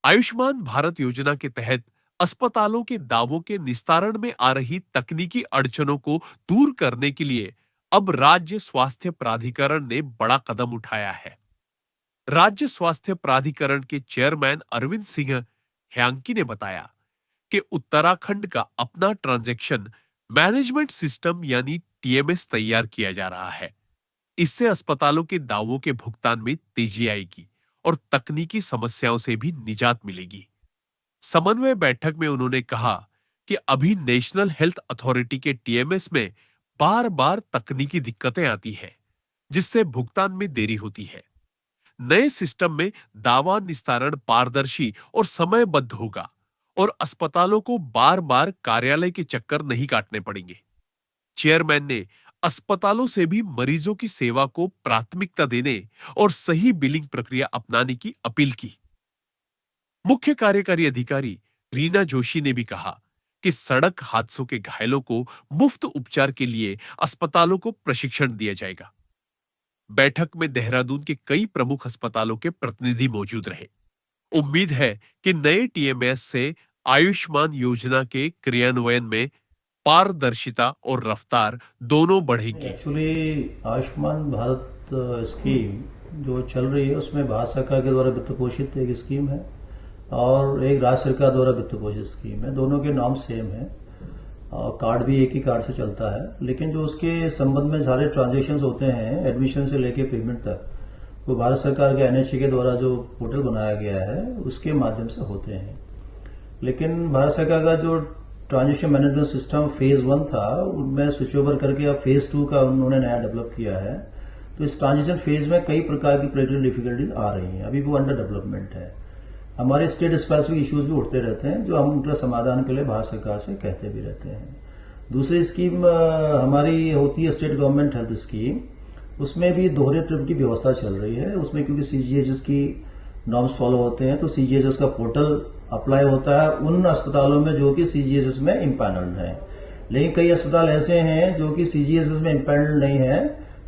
आयुष्मान भारत योजना के तहत अस्पतालों के दावों के निस्तारण में आ रही तकनीकी अड़चनों को दूर करने के लिए अब राज्य स्वास्थ्य प्राधिकरण ने बड़ा कदम उठाया है। राज्य स्वास्थ्य प्राधिकरण के चेयरमैन अरविंद सिंह ह्यांकी ने बताया कि उत्तराखंड का अपना ट्रांजैक्शन मैनेजमेंट सिस्टम यानी टीएमएस तैयार किया जा रहा है। इससे अस्पतालों के दावों के भुगतान में तेजी आएगी और तकनीकी समस्याओं से भी निजात मिलेगी। समन्वय बैठक में उन्होंने कहा कि अभी नेशनल हेल्थ अथॉरिटी के टीएमएस में बार बार तकनीकी दिक्कतें आती हैं, जिससे भुगतान में देरी होती है। नए सिस्टम में दावा निस्तारण पारदर्शी और समयबद्ध होगा और अस्पतालों को बार बार कार्यालय के चक्कर नहीं काटने पड़ेंगे। चेयरमैन ने अस्पतालों से भी मरीजों की सेवा को प्राथमिकता देने और सही बिलिंग प्रक्रिया अपनाने की अपील की। मुख्य कार्यकारी अधिकारी रीना जोशी ने भी कहा कि सड़क हादसों के घायलों को मुफ्त उपचार के लिए अस्पतालों को प्रशिक्षण दिया जाएगा। बैठक में देहरादून के कई प्रमुख अस्पतालों के प्रतिनिधि मौजूद रहे। उम्मीद है कि नए टीएमएस से आयुष्मान योजना के क्रियान्वयन में पारदर्शिता और रफ्तार दोनों बढ़ेगी। एक्चुअली आयुष्मान भारत स्कीम जो चल रही है उसमें भारत सरकार के द्वारा वित्त पोषित एक स्कीम है और एक राज्य सरकार द्वारा वित्त पोषित स्कीम है। दोनों के नाम सेम है और कार्ड भी एक ही कार्ड से चलता है, लेकिन जो उसके संबंध में सारे ट्रांजेक्शन होते हैं एडमिशन से लेके पेमेंट तक, वो भारत सरकार के एनएचए के द्वारा जो पोर्टल बनाया गया है उसके माध्यम से होते हैं। लेकिन भारत सरकार का जो ट्रांजेक्शन मैनेजमेंट सिस्टम फेज 1 था उनमें स्विच ओवर करके अब फेज 2 का उन्होंने नया डेवलप किया है। तो इस ट्रांजेक्शन फेज में कई प्रकार की प्रैक्टिकल डिफिकल्टीज आ रही हैं, अभी वो अंडर डेवलपमेंट है। हमारे स्टेट स्पेसिफिक इश्यूज भी उठते रहते हैं जो हम उनका समाधान के लिए भारत सरकार से कहते भी रहते हैं। दूसरी स्कीम हमारी होती है स्टेट गवर्नमेंट हेल्थ स्कीम, उसमें भी दोहरे ट्रिप की व्यवस्था चल रही है। उसमें क्योंकि सीजीएचएस की नॉर्म्स फॉलो होते हैं तो सीजीएचएस का पोर्टल अप्लाई होता है उन अस्पतालों में जो कि सीजीएचएस में इम्पैनल्ड है। लेकिन कई अस्पताल ऐसे हैं जो कि सीजीएचएस में इम्पैनल्ड नहीं है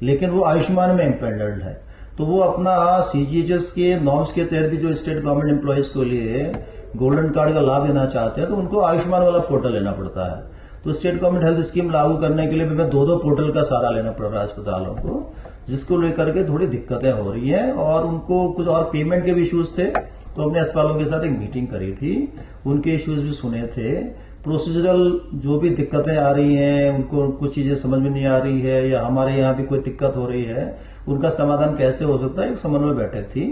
लेकिन वो आयुष्मान में इम्पैनल्ड है, तो वो अपना सीजीएचएस के नॉर्म्स के तहत भी जो स्टेट गवर्नमेंट एम्प्लॉयज को लिए गोल्डन कार्ड का लाभ देना चाहते हैं तो उनको आयुष्मान वाला पोर्टल लेना पड़ता है। तो स्टेट गवर्नमेंट हेल्थ स्कीम लागू करने के लिए भी मैं दो पोर्टल का सहारा लेना पड़ रहा है अस्पतालों को, जिसको लेकर के थोड़ी दिक्कतें हो रही हैं। और उनको कुछ और पेमेंट के भी इश्यूज थे तो अपने अस्पतालों के साथ एक मीटिंग करी थी, उनके इश्यूज भी सुने थे। प्रोसीजरल जो भी दिक्कतें आ रही हैं, उनको कुछ चीजें समझ में नहीं आ रही है या हमारे यहाँ भी कोई दिक्कत हो रही है, उनका समाधान कैसे हो सकता है, एक समन्वय बैठक थी।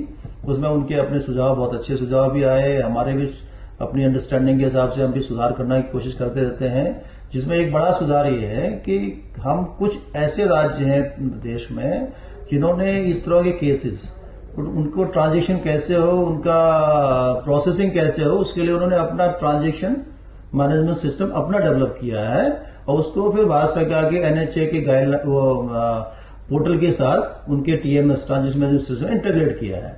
उसमें उनके अपने सुझाव, बहुत अच्छे सुझाव भी आए, हमारे भी अपनी अंडरस्टैंडिंग के हिसाब से हम भी सुधार करने की कोशिश करते रहते हैं। जिसमें एक बड़ा सुधार ये है कि हम कुछ ऐसे राज्य हैं देश में जिन्होंने इस तरह के केसेस, उनको ट्रांजेक्शन कैसे हो, उनका प्रोसेसिंग कैसे हो, उसके लिए उन्होंने अपना ट्रांजेक्शन मैनेजमेंट सिस्टम अपना डेवलप किया है और उसको फिर भारत सरकार के एनएचए के गाइडलाइन पोर्टल के साथ उनके TMS transaction management system integrate किया है।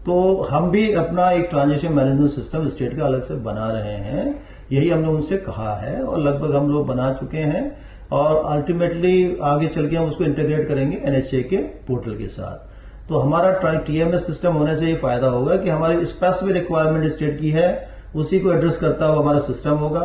तो हम भी अपना एक ट्रांजेक्शन मैनेजमेंट सिस्टम स्टेट का अलग से बना रहे हैं, यही हमने उनसे कहा है और लगभग हम लोग बना चुके हैं और अल्टीमेटली आगे चल के हम उसको इंटीग्रेट करेंगे एनएचए के पोर्टल के साथ। तो हमारा टीएमएस सिस्टम होने से ये फायदा होगा कि हमारी स्पेसिफिक रिक्वायरमेंट स्टेट की है उसी को एड्रेस करता हुआ हमारा सिस्टम होगा।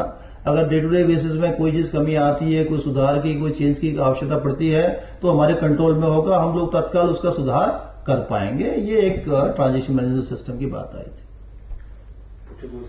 अगर डे टू डे बेसिस में कोई चीज कमी आती है, कोई सुधार की, कोई चेंज की आवश्यकता पड़ती है तो हमारे कंट्रोल में होगा, हम लोग तत्काल उसका सुधार कर पाएंगे। ये एक ट्रांजेक्शन मैनेजमेंट सिस्टम की बात आई थी।